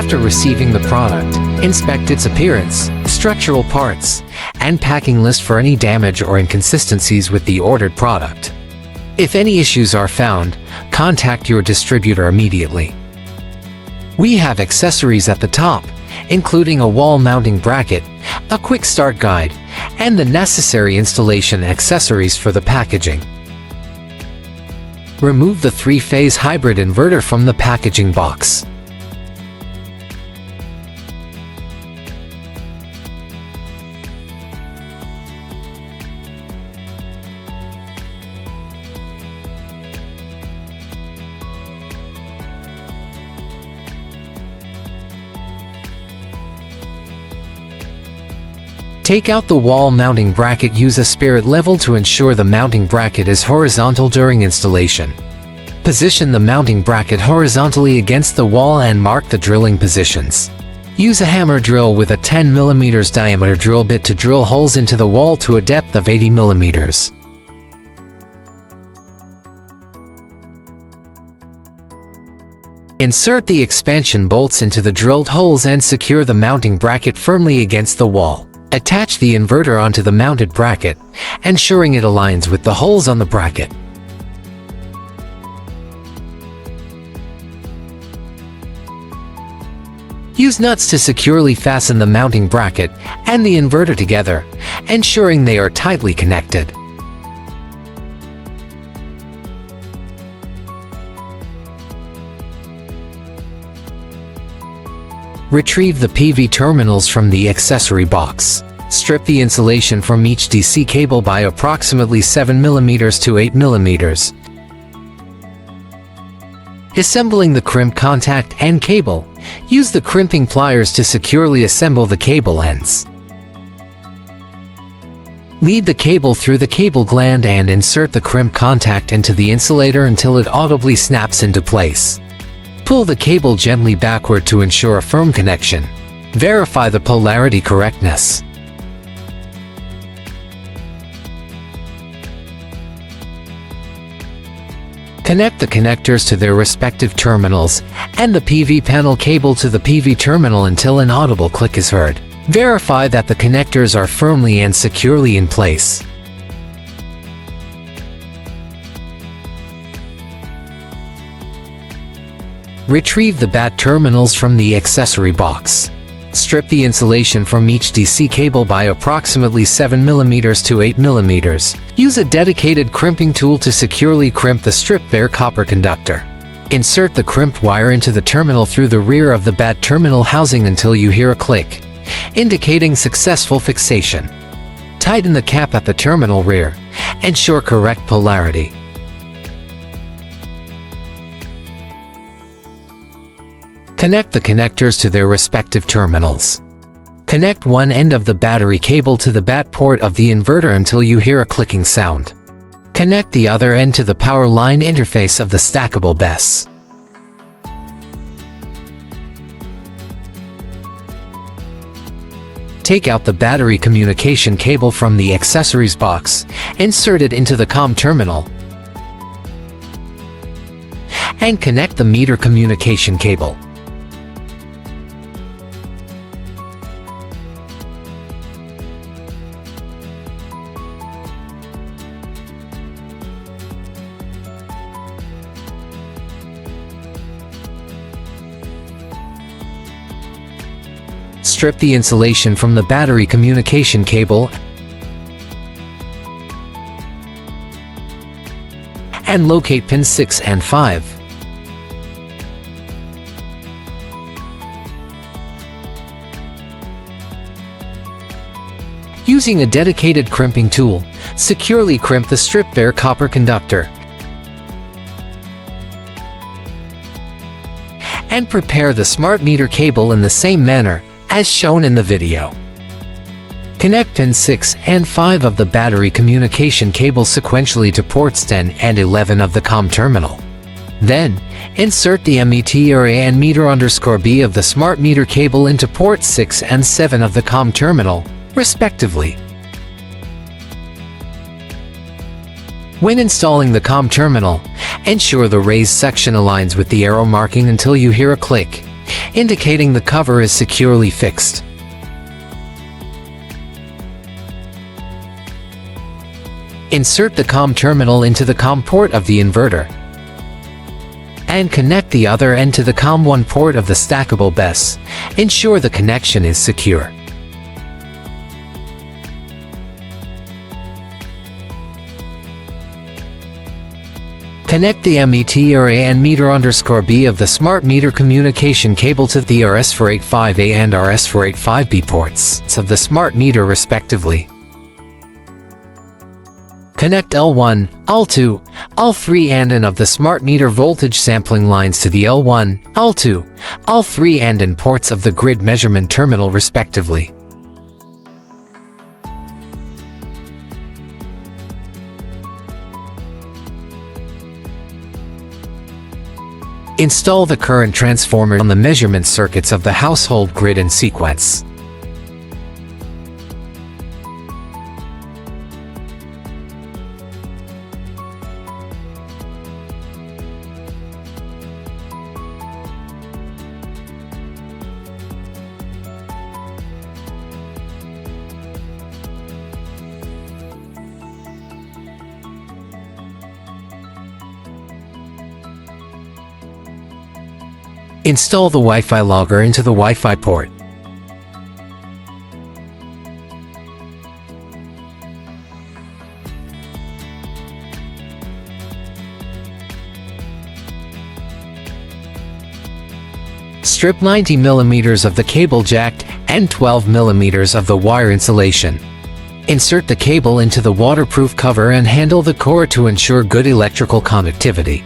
After receiving the product, inspect its appearance, structural parts, and packing list for any damage or inconsistencies with the ordered product. If any issues are found, contact your distributor immediately. We have accessories at the top, including a wall mounting bracket, a quick start guide, and the necessary installation accessories for the packaging. Remove the 3-phase hybrid inverter from the packaging box. Take out the wall mounting bracket. Use a spirit level to ensure the mounting bracket is horizontal during installation. Position the mounting bracket horizontally against the wall and mark the drilling positions. Use a hammer drill with a 10 mm diameter drill bit to drill holes into the wall to a depth of 80 mm. Insert the expansion bolts into the drilled holes and secure the mounting bracket firmly against the wall. Attach the inverter onto the mounted bracket, ensuring it aligns with the holes on the bracket. Use nuts to securely fasten the mounting bracket and the inverter together, ensuring they are tightly connected. Retrieve the PV terminals from the accessory box. Strip the insulation from each DC cable by approximately 7 mm to 8 mm. Assembling the crimp contact and cable. Use the crimping pliers to securely assemble the cable ends. Lead the cable through the cable gland and insert the crimp contact into the insulator until it audibly snaps into place. Pull the cable gently backward to ensure a firm connection. Verify the polarity correctness. Connect the connectors to their respective terminals and the PV panel cable to the PV terminal until an audible click is heard. Verify that the connectors are firmly and securely in place. Retrieve the BAT terminals from the accessory box. Strip the insulation from each DC cable by approximately 7 mm to 8 mm. Use a dedicated crimping tool to securely crimp the stripped bare copper conductor. Insert the crimped wire into the terminal through the rear of the BAT terminal housing until you hear a click, indicating successful fixation. Tighten the cap at the terminal rear. Ensure correct polarity. Connect the connectors to their respective terminals. Connect one end of the battery cable to the BAT port of the inverter until you hear a clicking sound. Connect the other end to the power line interface of the stackable BESS. Take out the battery communication cable from the accessories box, insert it into the COM terminal, and connect the meter communication cable. Strip the insulation from the battery communication cable and locate pins 6 and 5. Using a dedicated crimping tool, securely crimp the stripped bare copper conductor and prepare the smart meter cable in the same manner as shown in the video. Connect pins 6 and 5 of the battery communication cable sequentially to ports 10 and 11 of the COM terminal. Then, insert the meter and meter_B of the smart meter cable into ports 6 and 7 of the COM terminal, respectively. When installing the COM terminal, ensure the raised section aligns with the arrow marking until you hear a click, indicating the cover is securely fixed. Insert the COM terminal into the COM port of the inverter, and connect the other end to the COM1 port of the stackable BESS. Ensure the connection is secure. Connect the METR and meter_B of the smart meter communication cable to the RS485A and RS485B ports of the smart meter respectively. Connect L1, L2, L3 and N of the smart meter voltage sampling lines to the L1, L2, L3 and N ports of the grid measurement terminal respectively. Install the current transformer on the measurement circuits of the household grid in sequence. Install the Wi-Fi logger into the Wi-Fi port. Strip 90 mm of the cable jack and 12 mm of the wire insulation. Insert the cable into the waterproof cover and handle the core to ensure good electrical conductivity.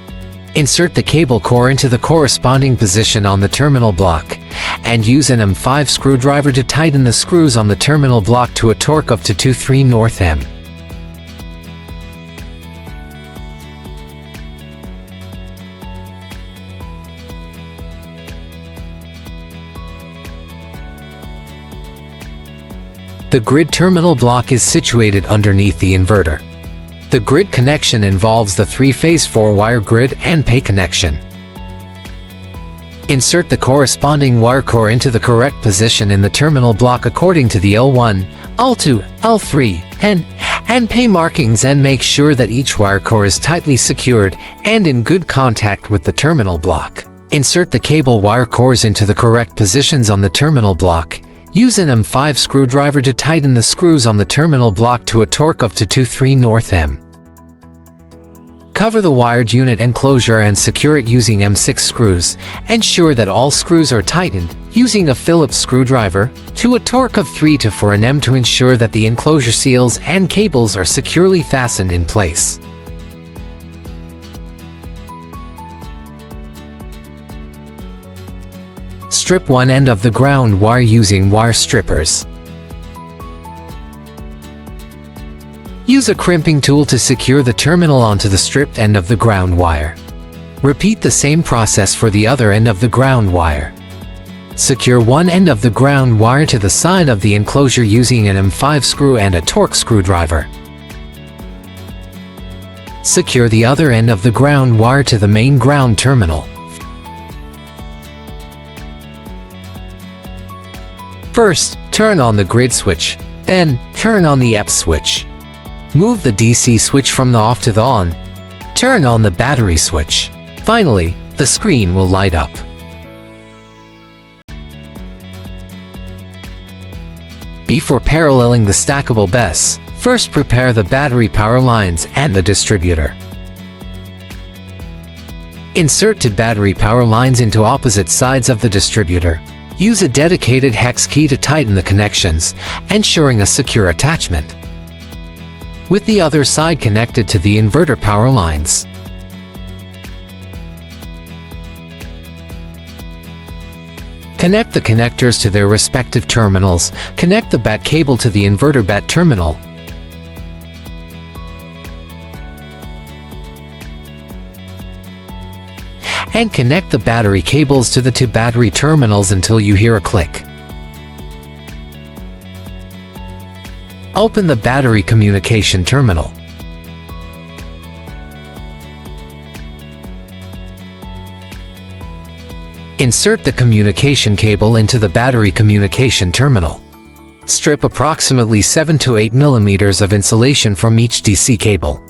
Insert the cable core into the corresponding position on the terminal block, and use an M5 screwdriver to tighten the screws on the terminal block to a torque of 223 Nm. The grid terminal block is situated underneath the inverter. The grid connection involves the 3-phase 4-wire grid and pay connection. Insert the corresponding wire core into the correct position in the terminal block according to the L1, L2, L3, and pay markings, and make sure that each wire core is tightly secured and in good contact with the terminal block. Insert the cable wire cores into the correct positions on the terminal block. Use an M5 screwdriver to tighten the screws on the terminal block to a torque of 223 Nm. Cover the wired unit enclosure and secure it using M6 screws. Ensure that all screws are tightened using a Phillips screwdriver to a torque of 3 to 4 Nm to ensure that the enclosure seals and cables are securely fastened in place. Strip one end of the ground wire using wire strippers. Use a crimping tool to secure the terminal onto the stripped end of the ground wire. Repeat the same process for the other end of the ground wire. Secure one end of the ground wire to the side of the enclosure using an M5 screw and a torque screwdriver. Secure the other end of the ground wire to the main ground terminal. First, turn on the grid switch, then turn on the EP switch. Move the DC switch from the off to the on. Turn on the battery switch. Finally, the screen will light up. Before paralleling the stackable BESS, first prepare the battery power lines and the distributor. Insert two battery power lines into opposite sides of the distributor. Use a dedicated hex key to tighten the connections, ensuring a secure attachment, with the other side connected to the inverter power lines. Connect the connectors to their respective terminals. Connect the BAT cable to the inverter BAT terminal. And connect the battery cables to the two battery terminals until you hear a click. Open the battery communication terminal. Insert the communication cable into the battery communication terminal. Strip approximately 7 to 8 millimeters of insulation from each DC cable.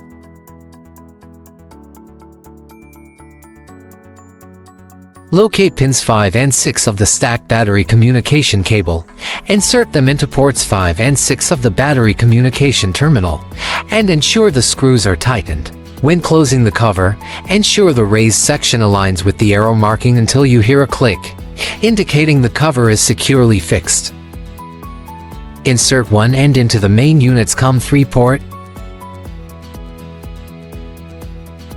Locate pins 5 and 6 of the stacked battery communication cable. Insert them into ports 5 and 6 of the battery communication terminal, and ensure the screws are tightened. When closing the cover, ensure the raised section aligns with the arrow marking until you hear a click, indicating the cover is securely fixed. Insert one end into the main unit's COM3 port,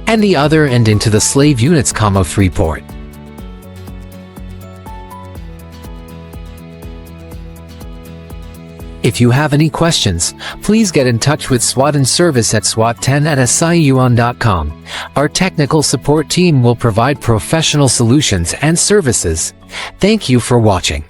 and the other end into the slave unit's COM3 port. If you have any questions, please get in touch with SWAT and service at swat10@siuon.com. Our technical support team will provide professional solutions and services. Thank you for watching.